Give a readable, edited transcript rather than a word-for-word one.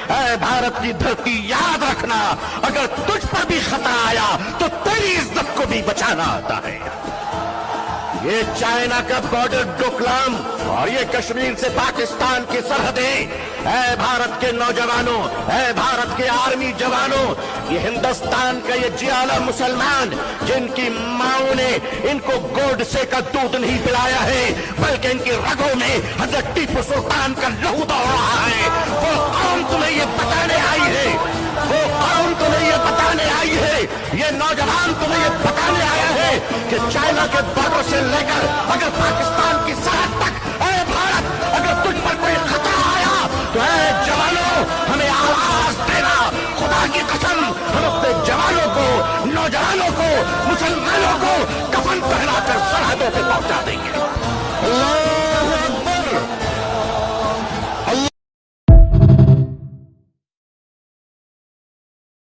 اے بھارت کی دھرتی یاد رکھنا، اگر تجھ پر بھی خطرہ آیا تو تیری عزت کو بھی بچانا آتا ہے۔ یہ چائنا کا بارڈر ڈوکلام اور یہ کشمیر سے پاکستان کی سرحدیں، اے بھارت کے نوجوانوں، اے بھارت کے آرمی جوانوں، یہ ہندوستان کا یہ جیالا مسلمان جن کی ماؤں نے ان کو گوڈ سے کا دودھ نہیں پلایا ہے بلکہ ان کی رگوں میں حضرت ٹیپو سلطان کا لہو دوڑ رہا ہے، وہ قوم تمہیں یہ بتانے آئی ہے، وہ قوم تمہیں یہ بتانے آئی ہے، یہ نوجوان تمہیں یہ بتانے آیا ہے کہ چائنا کے بارڈر سے لے کر اگر پاکستان کی سرحد تک، اے بھارت اگر تجھ پر کوئی خطرہ آیا تو اے جوانوں ہمیں آواز دینا، خدا کی قسم ہم اپنے جوانوں کو، نوجوانوں کو، مسلمانوں کو کفن پہنا کر سرحدوں پہ پہنچا دیں گے۔ اللہ